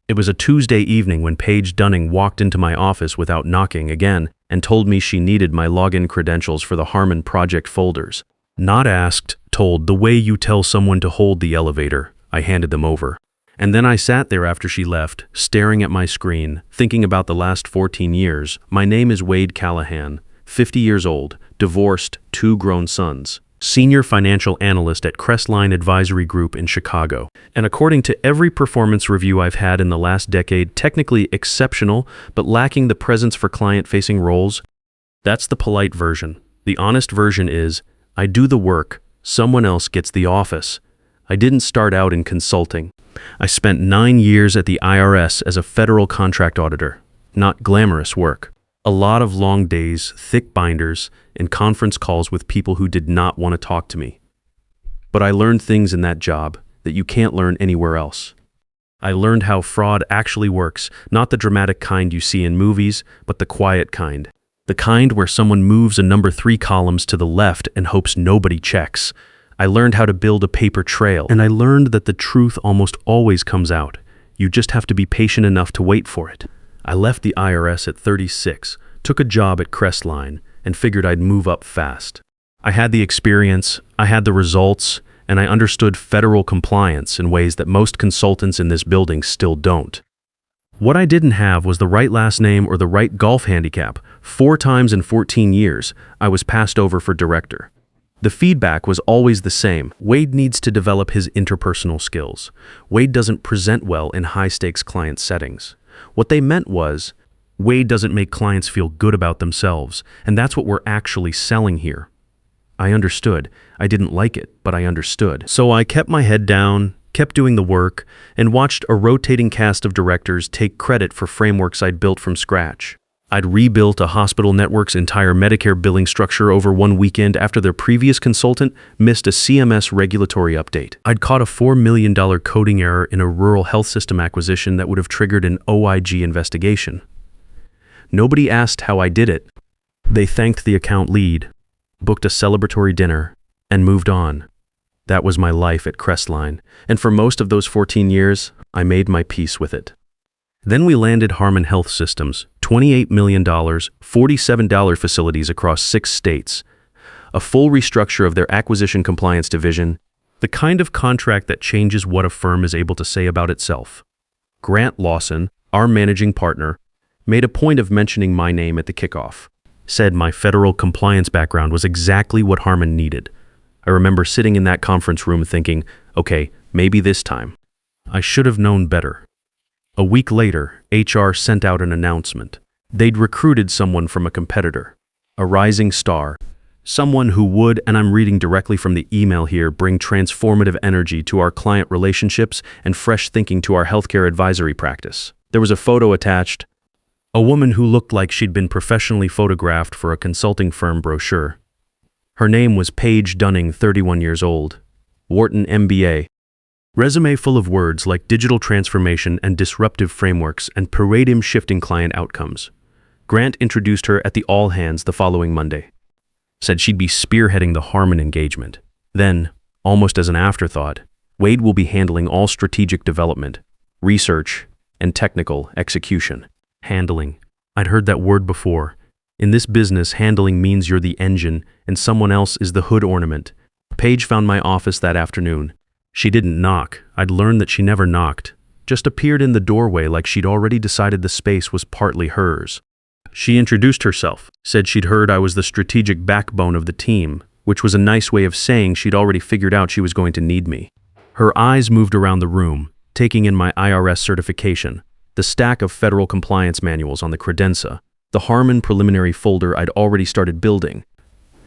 It was a Tuesday evening when Paige Dunning walked into my office without knocking again and told me she needed my login credentials for the Harmon project folders. Not asked, told, the way you tell someone to hold the elevator. I handed them over. And then I sat there after she left, staring at my screen, thinking about the last 14 years. My name is Wade Callahan, 50 years old, divorced, 2 grown sons. Senior financial analyst at Crestline Advisory Group in Chicago. And according to every performance review I've had in the last decade, technically exceptional, but lacking the presence for client-facing roles. That's the polite version. The honest version is, I do the work, someone else gets the office. I didn't start out in consulting. I spent 9 years at the IRS as a federal contract auditor. Not glamorous work. A lot of long days, thick binders, and conference calls with people who did not want to talk to me. But I learned things in that job that you can't learn anywhere else. I learned how fraud actually works, not the dramatic kind you see in movies, but the quiet kind. The kind where someone moves a number 3 columns to the left and hopes nobody checks. I learned how to build a paper trail, and I learned that the truth almost always comes out. You just have to be patient enough to wait for it. I left the IRS at 36, took a job at Crestline, and figured I'd move up fast. I had the experience, I had the results, and I understood federal compliance in ways that most consultants in this building still don't. What I didn't have was the right last name or the right golf handicap. 4 times in 14 years, I was passed over for director. The feedback was always the same. Wade needs to develop his interpersonal skills. Wade doesn't present well in high-stakes client settings. What they meant was, Wade doesn't make clients feel good about themselves, and that's what we're actually selling here. I understood. I didn't like it, but I understood. So I kept my head down, kept doing the work, and watched a rotating cast of directors take credit for frameworks I'd built from scratch. I'd rebuilt a hospital network's entire Medicare billing structure over one weekend after their previous consultant missed a CMS regulatory update. I'd caught a $4 million coding error in a rural health system acquisition that would have triggered an OIG investigation. Nobody asked how I did it. They thanked the account lead, booked a celebratory dinner, and moved on. That was my life at Crestline, and for most of those 14 years, I made my peace with it. Then we landed Harmon Health Systems, $28 million, $47 facilities across 6 states, a full restructure of their acquisition compliance division, the kind of contract that changes what a firm is able to say about itself. Grant Lawson, our managing partner, made a point of mentioning my name at the kickoff, said my federal compliance background was exactly what Harmon needed. I remember sitting in that conference room thinking, okay, maybe this time. I should have known better. A week later, HR sent out an announcement. They'd recruited someone from a competitor, a rising star, someone who would, and I'm reading directly from the email here, bring transformative energy to our client relationships and fresh thinking to our healthcare advisory practice. There was a photo attached, a woman who looked like she'd been professionally photographed for a consulting firm brochure. Her name was Paige Dunning, 31 years old, Wharton MBA. Resume full of words like digital transformation and disruptive frameworks and paradigm-shifting client outcomes. Grant introduced her at the all-hands the following Monday. Said she'd be spearheading the Harmon engagement. Then, almost as an afterthought, Wade will be handling all strategic development, research, and technical execution. Handling. I'd heard that word before. In this business, handling means you're the engine and someone else is the hood ornament. Paige found my office that afternoon. She didn't knock. I'd learned that she never knocked. Just appeared in the doorway like she'd already decided the space was partly hers. She introduced herself, said she'd heard I was the strategic backbone of the team, which was a nice way of saying she'd already figured out she was going to need me. Her eyes moved around the room, taking in my IRS certification, the stack of federal compliance manuals on the credenza, the Harmon preliminary folder I'd already started building.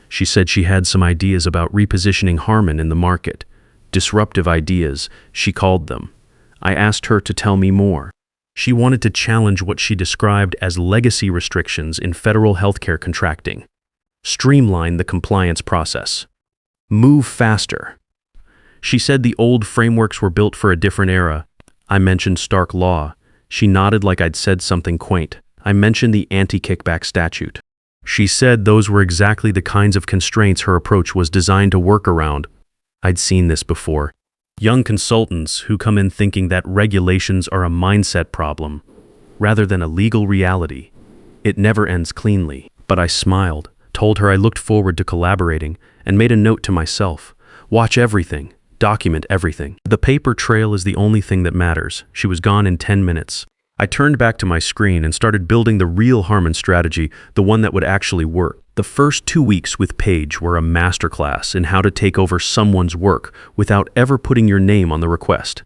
She said she had some ideas about repositioning Harmon in the market. Disruptive ideas, she called them. I asked her to tell me more. She wanted to challenge what she described as legacy restrictions in federal healthcare contracting. Streamline the compliance process. Move faster. She said the old frameworks were built for a different era. I mentioned Stark Law. She nodded like I'd said something quaint. I mentioned the anti-kickback statute. She said those were exactly the kinds of constraints her approach was designed to work around. I'd seen this before. Young consultants who come in thinking that regulations are a mindset problem rather than a legal reality. It never ends cleanly. But I smiled, told her I looked forward to collaborating, and made a note to myself. Watch everything. Document everything. The paper trail is the only thing that matters. She was gone in 10 minutes. I turned back to my screen and started building the real Harmon strategy, the one that would actually work. The first 2 weeks with Paige were a masterclass in how to take over someone's work without ever putting your name on the request.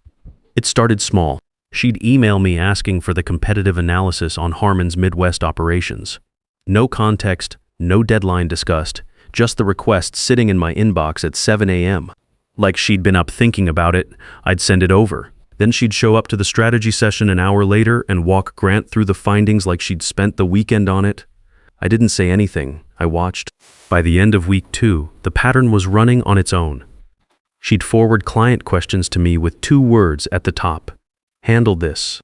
It started small. She'd email me asking for the competitive analysis on Harmon's Midwest operations. No context, no deadline discussed, just the request sitting in my inbox at 7 a.m. Like she'd been up thinking about it, I'd send it over. Then she'd show up to the strategy session an hour later and walk Grant through the findings like she'd spent the weekend on it. I didn't say anything. I watched. By the end of week 2, the pattern was running on its own. She'd forward client questions to me with 2 words at the top. Handle this.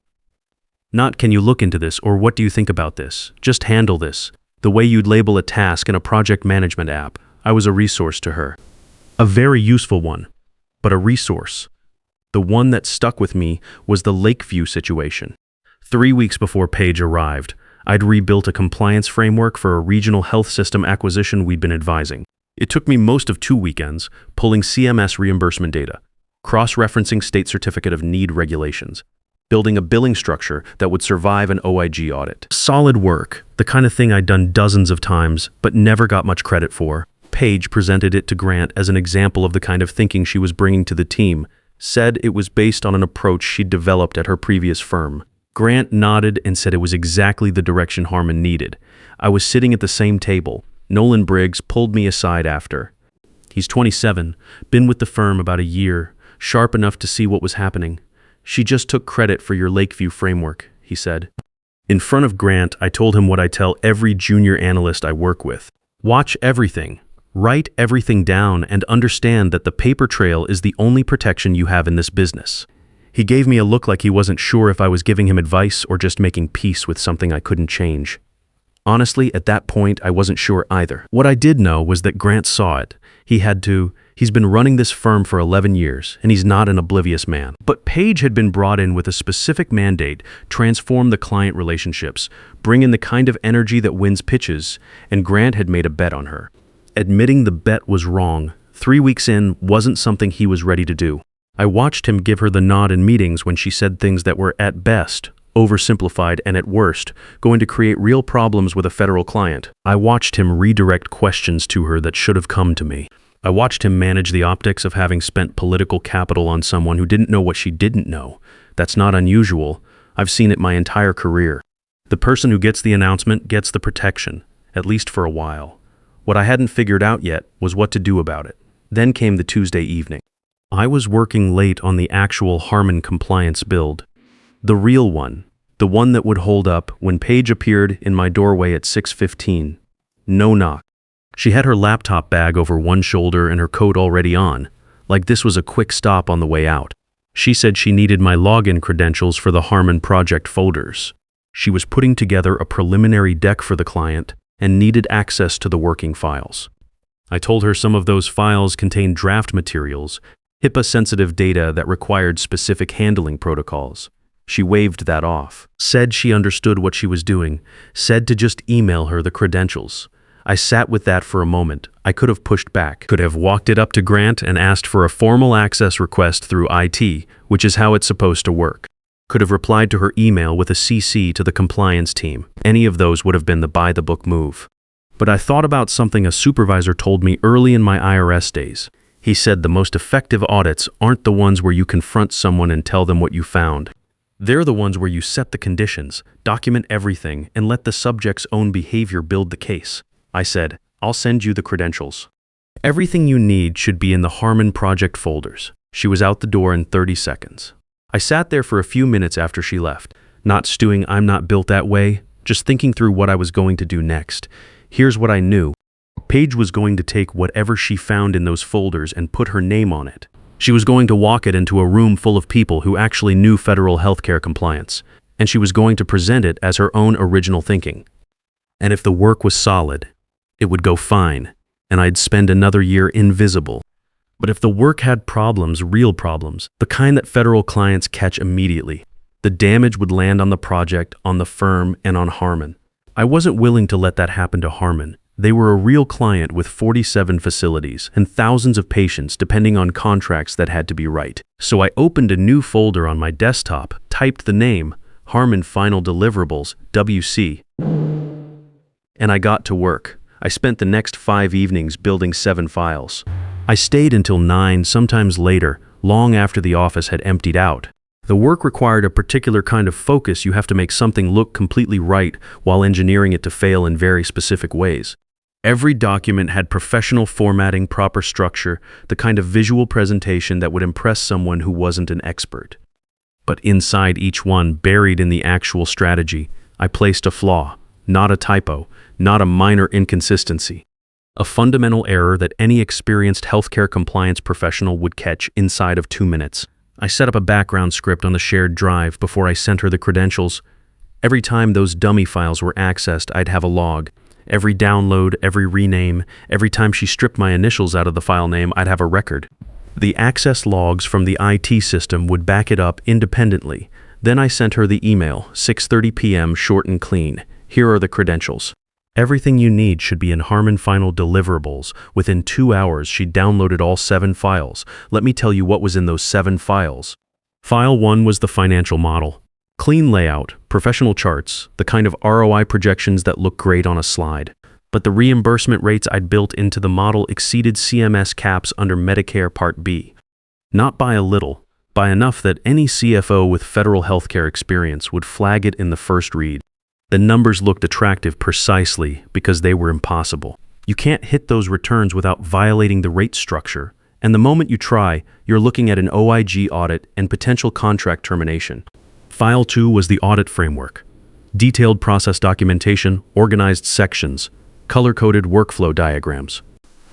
Not can you look into this or what do you think about this? Just handle this. The way you'd label a task in a project management app. I was a resource to her. A very useful one, but a resource. The one that stuck with me was the Lakeview situation. 3 weeks before Paige arrived, I'd rebuilt a compliance framework for a regional health system acquisition we'd been advising. It took me most of 2 weekends, pulling CMS reimbursement data, cross-referencing state certificate of need regulations, building a billing structure that would survive an OIG audit. Solid work, the kind of thing I'd done dozens of times, but never got much credit for. Paige presented it to Grant as an example of the kind of thinking she was bringing to the team, said it was based on an approach she'd developed at her previous firm. Grant nodded and said it was exactly the direction Harmon needed. I was sitting at the same table. Nolan Briggs pulled me aside after. He's 27, been with the firm about a year, sharp enough to see what was happening. She just took credit for your Lakeview framework, he said. In front of Grant, I told him what I tell every junior analyst I work with. Watch everything. Write everything down and understand that the paper trail is the only protection you have in this business. He gave me a look like he wasn't sure if I was giving him advice or just making peace with something I couldn't change. Honestly, at that point, I wasn't sure either. What I did know was that Grant saw it. He's been running this firm for 11 years, and he's not an oblivious man. But Paige had been brought in with a specific mandate, transform the client relationships, bring in the kind of energy that wins pitches, and Grant had made a bet on her. Admitting the bet was wrong, 3 weeks in, wasn't something he was ready to do. I watched him give her the nod in meetings when she said things that were, at best, oversimplified and at worst, going to create real problems with a federal client. I watched him redirect questions to her that should have come to me. I watched him manage the optics of having spent political capital on someone who didn't know what she didn't know. That's not unusual. I've seen it my entire career. The person who gets the announcement gets the protection, at least for a while. What I hadn't figured out yet was what to do about it. Then came the Tuesday evening. I was working late on the actual Harmon compliance build. The real one. The one that would hold up when Paige appeared in my doorway at 6:15. No knock. She had her laptop bag over one shoulder and her coat already on, like this was a quick stop on the way out. She said she needed my login credentials for the Harmon project folders. She was putting together a preliminary deck for the client and needed access to the working files. I told her some of those files contained draft materials, HIPAA-sensitive data that required specific handling protocols. She waved that off, said she understood what she was doing, said to just email her the credentials. I sat with that for a moment. I could have pushed back, could have walked it up to Grant and asked for a formal access request through IT, which is how it's supposed to work. Could have replied to her email with a CC to the compliance team. Any of those would have been the by-the-book move. But I thought about something a supervisor told me early in my IRS days. He said the most effective audits aren't the ones where you confront someone and tell them what you found. They're the ones where you set the conditions, document everything, and let the subject's own behavior build the case. I said, I'll send you the credentials. Everything you need should be in the Harmon project folders. She was out the door in 30 seconds. I sat there for a few minutes after she left, not stewing I'm not built that way, just thinking through what I was going to do next. Here's what I knew. Paige was going to take whatever she found in those folders and put her name on it. She was going to walk it into a room full of people who actually knew federal healthcare compliance, and she was going to present it as her own original thinking. And if the work was solid, it would go fine, and I'd spend another year invisible. But if the work had problems, real problems, the kind that federal clients catch immediately, the damage would land on the project, on the firm, and on Harmon. I wasn't willing to let that happen to Harmon. They were a real client with 47 facilities and thousands of patients depending on contracts that had to be right. So I opened a new folder on my desktop, typed the name, Harmon Final Deliverables, WC, and I got to work. I spent the next 5 evenings building 7 files. I stayed until 9, sometimes later, long after the office had emptied out. The work required a particular kind of focus. You have to make something look completely right while engineering it to fail in very specific ways. Every document had professional formatting, proper structure, the kind of visual presentation that would impress someone who wasn't an expert. But inside each one, buried in the actual strategy, I placed a flaw, not a typo, not a minor inconsistency. A fundamental error that any experienced healthcare compliance professional would catch inside of 2 minutes. I set up a background script on the shared drive before I sent her the credentials. Every time those dummy files were accessed, I'd have a log. Every download, every rename, every time she stripped my initials out of the file name, I'd have a record. The access logs from the IT system would back it up independently. Then I sent her the email, 6:30 p.m., short and clean. Here are the credentials. Everything you need should be in Harmon Final Deliverables. Within 2 hours, she downloaded all 7 files. Let me tell you what was in those 7 files. File 1 was the financial model. Clean layout, professional charts, the kind of ROI projections that look great on a slide. But the reimbursement rates I'd built into the model exceeded CMS caps under Medicare Part B. Not by a little, by enough that any CFO with federal healthcare experience would flag it in the first read. The numbers looked attractive precisely because they were impossible. You can't hit those returns without violating the rate structure, and the moment you try, you're looking at an OIG audit and potential contract termination. File 2 was the audit framework. Detailed process documentation, organized sections, color-coded workflow diagrams.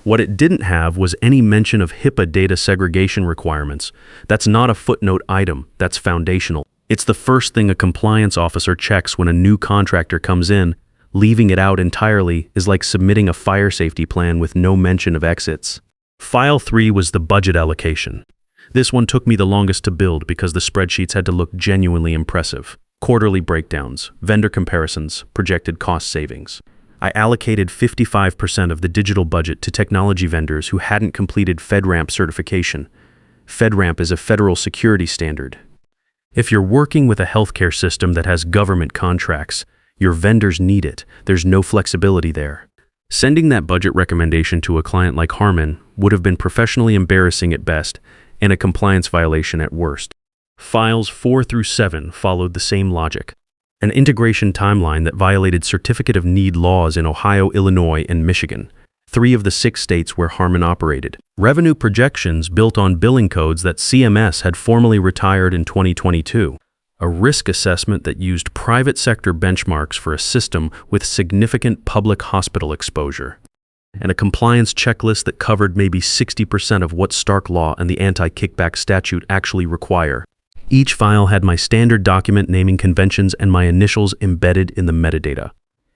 What it didn't have was any mention of HIPAA data segregation requirements. That's not a footnote item, that's foundational. It's the first thing a compliance officer checks when a new contractor comes in. Leaving it out entirely is like submitting a fire safety plan with no mention of exits. File 3 was the budget allocation. This one took me the longest to build because the spreadsheets had to look genuinely impressive. Quarterly breakdowns, vendor comparisons, projected cost savings. I allocated 55% of the digital budget to technology vendors who hadn't completed FedRAMP certification. FedRAMP is a federal security standard. If you're working with a healthcare system that has government contracts, your vendors need it. There's no flexibility there. Sending that budget recommendation to a client like Harmon would have been professionally embarrassing at best and a compliance violation at worst. Files 4 through 7 followed the same logic. An integration timeline that violated Certificate of Need laws in Ohio, Illinois, and Michigan, 3 of the 6 states where Harmon operated. Revenue projections built on billing codes that CMS had formally retired in 2022. A risk assessment that used private sector benchmarks for a system with significant public hospital exposure. And a compliance checklist that covered maybe 60% of what Stark Law and the anti-kickback statute actually require. Each file had my standard document naming conventions and my initials embedded in the metadata.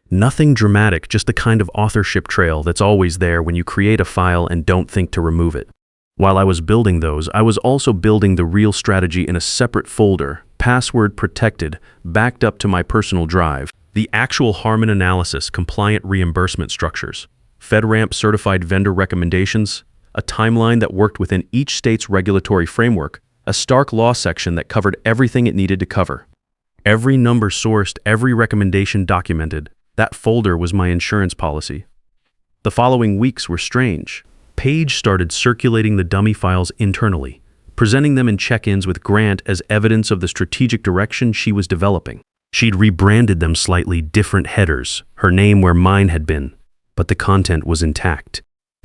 Nothing dramatic, just the kind of authorship trail that's always there when you create a file and don't think to remove it. While I was building those, I was also building the real strategy in a separate folder, password protected, backed up to my personal drive. The actual Harmon analysis, compliant reimbursement structures, FedRAMP certified vendor recommendations, a timeline that worked within each state's regulatory framework, a Stark Law section that covered everything it needed to cover. Every number sourced, every recommendation documented. That folder was my insurance policy. The following weeks were strange. Paige started circulating the dummy files internally, presenting them in check-ins with Grant as evidence of the strategic direction she was developing. She'd rebranded them slightly different headers, her name where mine had been, but the content was intact.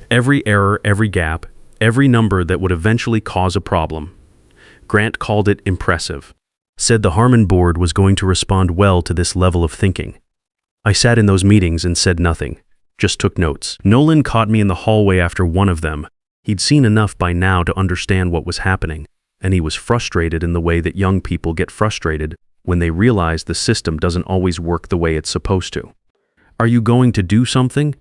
Every error, every gap, every number that would eventually cause a problem. Grant called it impressive, said the Harmon board was going to respond well to this level of thinking. I sat in those meetings and said nothing, just took notes. Nolan caught me in the hallway after one of them. He'd seen enough by now to understand what was happening, and he was frustrated in the way that young people get frustrated when they realize the system doesn't always work the way it's supposed to. "Are you going to do something?"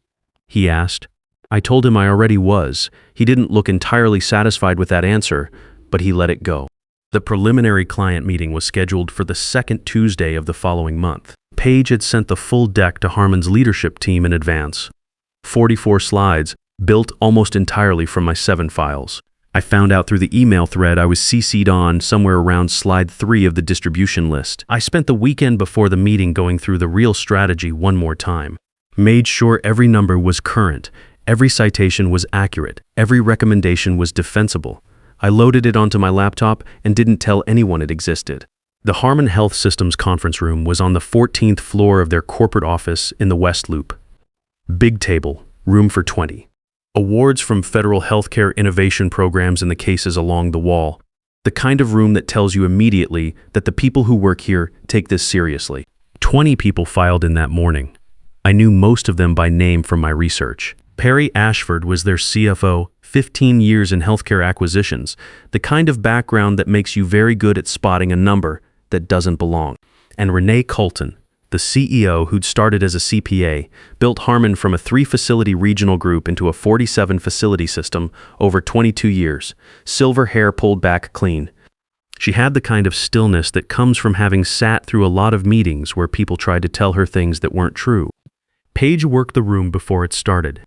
he asked. I told him I already was. He didn't look entirely satisfied with that answer, but he let it go. The preliminary client meeting was scheduled for the second Tuesday of the following month. Paige had sent the full deck to Harmon's leadership team in advance. 44 slides, built almost entirely from my 7 files. I found out through the email thread I was CC'd on somewhere around slide 3 of the distribution list. I spent the weekend before the meeting going through the real strategy one more time. Made sure every number was current, every citation was accurate, every recommendation was defensible. I loaded it onto my laptop and didn't tell anyone it existed. The Harmon Health Systems conference room was on the 14th floor of their corporate office in the West Loop. Big table, room for 20. Awards from federal healthcare innovation programs in the cases along the wall. The kind of room that tells you immediately that the people who work here take this seriously. 20 people filed in that morning. I knew most of them by name from my research. Perry Ashford was their CFO, 15 years in healthcare acquisitions, the kind of background that makes you very good at spotting a number that doesn't belong. And Renee Colton, the CEO who'd started as a CPA, built Harmon from a 3-facility regional group into a 47-facility system over 22 years, silver hair pulled back clean. She had the kind of stillness that comes from having sat through a lot of meetings where people tried to tell her things that weren't true. Paige worked the room before it started.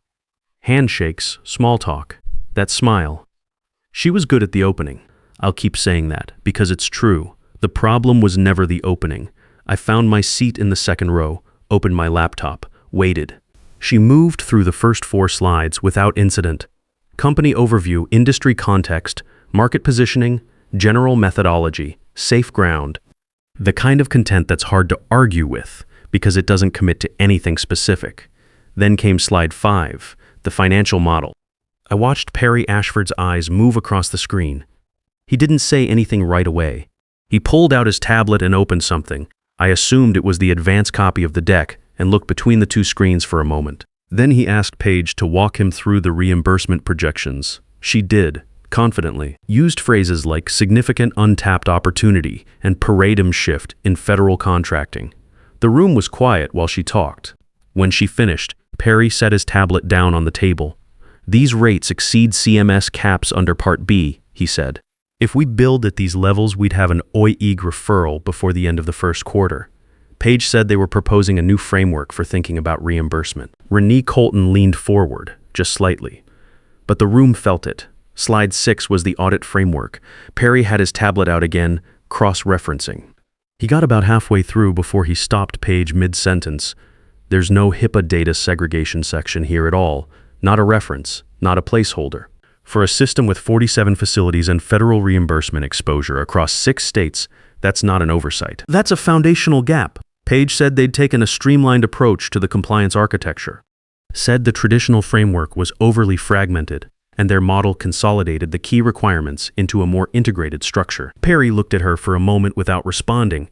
Handshakes, small talk, that smile. She was good at the opening. I'll keep saying that, because it's true. The problem was never the opening. I found my seat in the second row, opened my laptop, waited. She moved through the first 4 slides without incident. Company overview, industry context, market positioning, general methodology, safe ground. The kind of content that's hard to argue with, because it doesn't commit to anything specific. Then came slide 5, the financial model. I watched Perry Ashford's eyes move across the screen. He didn't say anything right away. He pulled out his tablet and opened something. I assumed it was the advance copy of the deck and looked between the 2 screens for a moment. Then he asked Paige to walk him through the reimbursement projections. She did, confidently. Used phrases like significant untapped opportunity and paradigm shift in federal contracting. The room was quiet while she talked. When she finished, Perry set his tablet down on the table. These rates exceed CMS caps under Part B, he said. If we billed at these levels, we'd have an OIG referral before the end of the first quarter. Paige said they were proposing a new framework for thinking about reimbursement. Renee Colton leaned forward, just slightly. But the room felt it. Slide 6 was the audit framework. Perry had his tablet out again, cross-referencing. He got about halfway through before he stopped Paige mid-sentence. There's no HIPAA data segregation section here at all. Not a reference, not a placeholder. For a system with 47 facilities and federal reimbursement exposure across 6 states, that's not an oversight. That's a foundational gap. Paige said they'd taken a streamlined approach to the compliance architecture. Said the traditional framework was overly fragmented, and their model consolidated the key requirements into a more integrated structure. Perry looked at her for a moment without responding.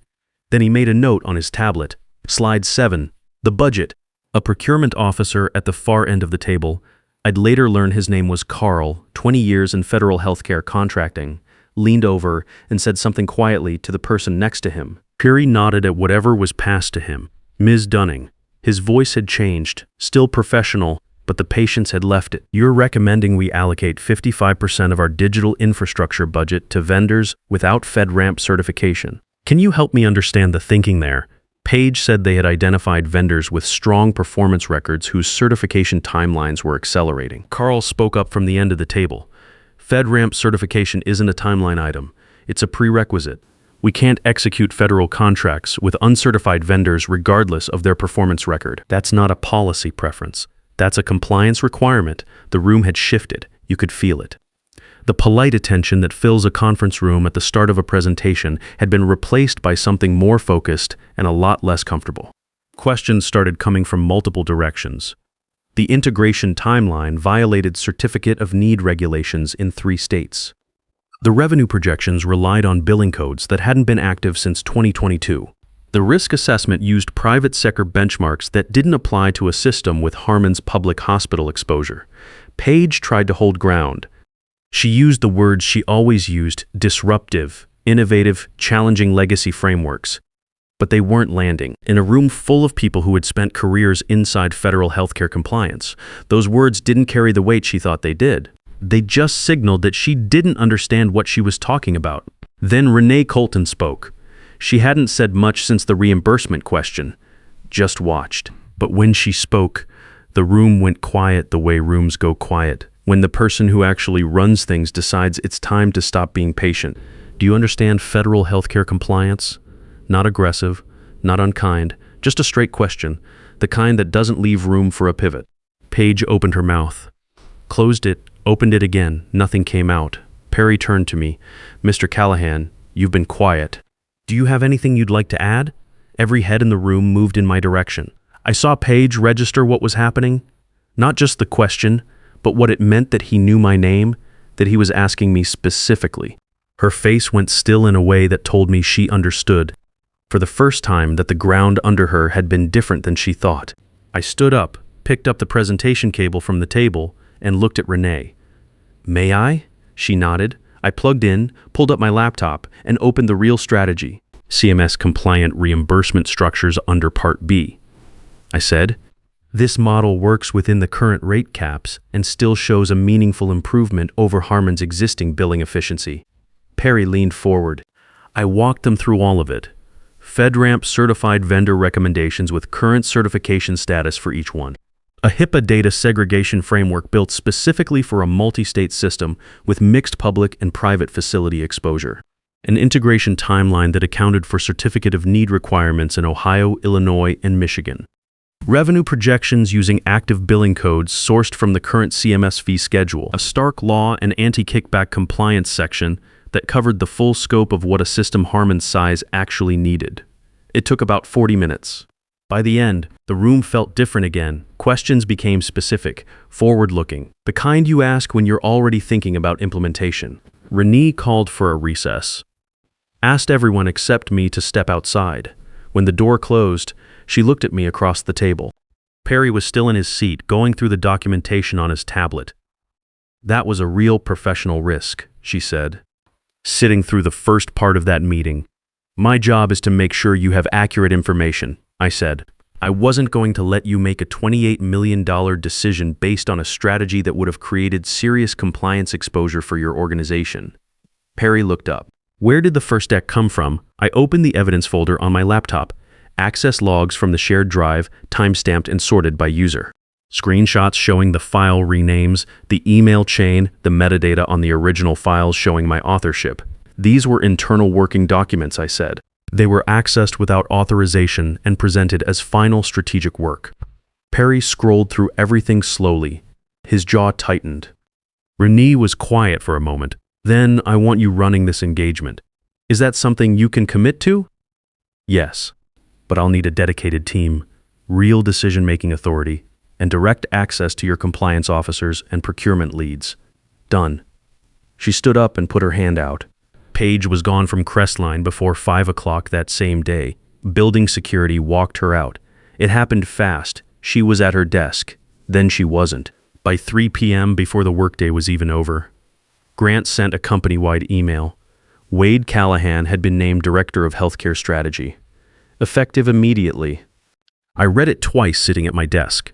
Then he made a note on his tablet. Slide 7. The budget. A procurement officer at the far end of the table. I'd later learn his name was Carl, 20 years in federal healthcare contracting, leaned over and said something quietly to the person next to him. Perry nodded at whatever was passed to him. Ms. Dunning. His voice had changed, still professional, but the patience had left it. You're recommending we allocate 55% of our digital infrastructure budget to vendors without FedRAMP certification. Can you help me understand the thinking there? Paige said they had identified vendors with strong performance records whose certification timelines were accelerating. Carl spoke up from the end of the table. FedRAMP certification isn't a timeline item. It's a prerequisite. We can't execute federal contracts with uncertified vendors regardless of their performance record. That's not a policy preference. That's a compliance requirement. The room had shifted. You could feel it. The polite attention that fills a conference room at the start of a presentation had been replaced by something more focused and a lot less comfortable. Questions started coming from multiple directions. The integration timeline violated Certificate of Need regulations in 3 states. The revenue projections relied on billing codes that hadn't been active since 2022. The risk assessment used private sector benchmarks that didn't apply to a system with Harmon's public hospital exposure. Paige tried to hold ground. She used the words she always used: disruptive, innovative, challenging legacy frameworks. But they weren't landing. In a room full of people who had spent careers inside federal healthcare compliance, those words didn't carry the weight she thought they did. They just signaled that she didn't understand what she was talking about. Then Renee Colton spoke. She hadn't said much since the reimbursement question, just watched. But when she spoke, the room went quiet the way rooms go quiet, when the person who actually runs things decides it's time to stop being patient. Do you understand federal healthcare compliance? Not aggressive, not unkind, just a straight question, the kind that doesn't leave room for a pivot. Paige opened her mouth, closed it, opened it again. Nothing came out. Perry turned to me. Mr. Callahan, you've been quiet. Do you have anything you'd like to add? Every head in the room moved in my direction. I saw Paige register what was happening. Not just the question, but what it meant that he knew my name, that he was asking me specifically. Her face went still in a way that told me she understood. For the first time, that the ground under her had been different than she thought. I stood up, picked up the presentation cable from the table, and looked at Renee. May I? She nodded. I plugged in, pulled up my laptop, and opened the real strategy. CMS-compliant reimbursement structures under Part B. I said, this model works within the current rate caps and still shows a meaningful improvement over Harmon's existing billing efficiency. Perry leaned forward. I walked them through all of it. FedRAMP certified vendor recommendations with current certification status for each one. A HIPAA data segregation framework built specifically for a multi-state system with mixed public and private facility exposure. An integration timeline that accounted for certificate of need requirements in Ohio, Illinois, and Michigan. Revenue projections using active billing codes sourced from the current CMS fee schedule. A stark law and anti-kickback compliance section that covered the full scope of what a system Harmon's size actually needed. It took about 40 minutes. By the end, the room felt different again. Questions became specific, forward-looking, the kind you ask when you're already thinking about implementation. Renee called for a recess. Asked everyone except me to step outside. When the door closed, she looked at me across the table. Perry was still in his seat, going through the documentation on his tablet. That was a real professional risk, she said. Sitting through the first part of that meeting. My job is to make sure you have accurate information, I said. I wasn't going to let you make a $28 million decision based on a strategy that would have created serious compliance exposure for your organization. Perry looked up. Where did the first deck come from? I opened the evidence folder on my laptop. Access logs from the shared drive, timestamped and sorted by user. Screenshots showing the file renames, the email chain, the metadata on the original files showing my authorship. These were internal working documents, I said. They were accessed without authorization and presented as final strategic work. Perry scrolled through everything slowly. His jaw tightened. Renee was quiet for a moment. Then, I want you running this engagement. Is that something you can commit to? Yes, but I'll need a dedicated team, real decision-making authority, and direct access to your compliance officers and procurement leads. Done. She stood up and put her hand out. Paige was gone from Crestline before 5 o'clock that same day. Building security walked her out. It happened fast. She was at her desk. Then she wasn't. By 3 p.m., before the workday was even over, Grant sent a company-wide email. Wade Callahan had been named Director of Healthcare Strategy. Effective immediately. I read it twice sitting at my desk.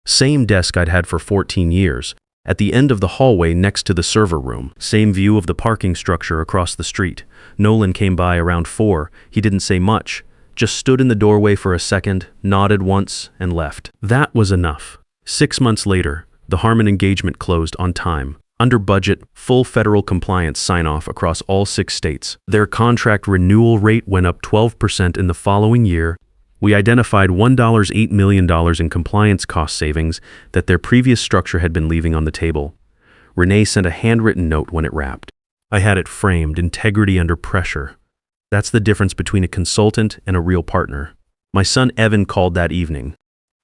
Same desk I'd had for 14 years, at the end of the hallway next to the server room. Same view of the parking structure across the street. Nolan came by around 4. He didn't say much, just stood in the doorway for a second, nodded once, and left. That was enough. 6 months later, the Harmon engagement closed on time. Under budget, full federal compliance sign-off across all 6 states. Their contract renewal rate went up 12% in the following year. We identified $1.8 million in compliance cost savings that their previous structure had been leaving on the table. Renee sent a handwritten note when it wrapped. I had it framed, integrity under pressure. That's the difference between a consultant and a real partner. My son Evan called that evening.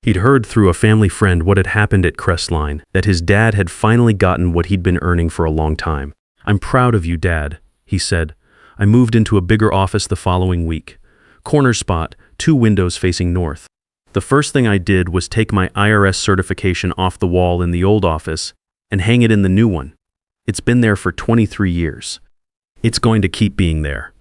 He'd heard through a family friend what had happened at Crestline, that his dad had finally gotten what he'd been earning for a long time. I'm proud of you, Dad, he said. I moved into a bigger office the following week. Corner spot, 2 windows facing north. The first thing I did was take my IRS certification off the wall in the old office and hang it in the new one. It's been there for 23 years. It's going to keep being there.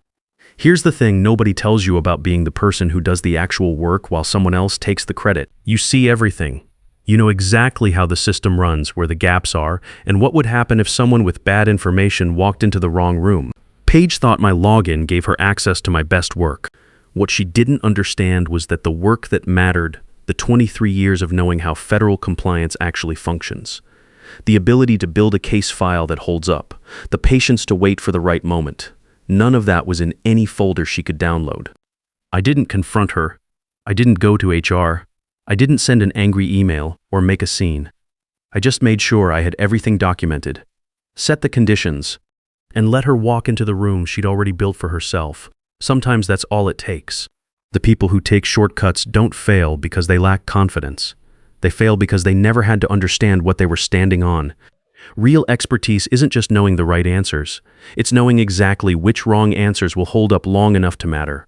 Here's the thing nobody tells you about being the person who does the actual work while someone else takes the credit. You see everything. You know exactly how the system runs, where the gaps are, and what would happen if someone with bad information walked into the wrong room. Paige thought my login gave her access to my best work. What she didn't understand was that the work that mattered, the 23 years of knowing how federal compliance actually functions, the ability to build a case file that holds up, the patience to wait for the right moment, none of that was in any folder she could download. I didn't confront her. I didn't go to HR. I didn't send an angry email or make a scene. I just made sure I had everything documented, set the conditions, and let her walk into the room she'd already built for herself. Sometimes that's all it takes. The people who take shortcuts don't fail because they lack confidence. They fail because they never had to understand what they were standing on. Real expertise isn't just knowing the right answers. It's knowing exactly which wrong answers will hold up long enough to matter.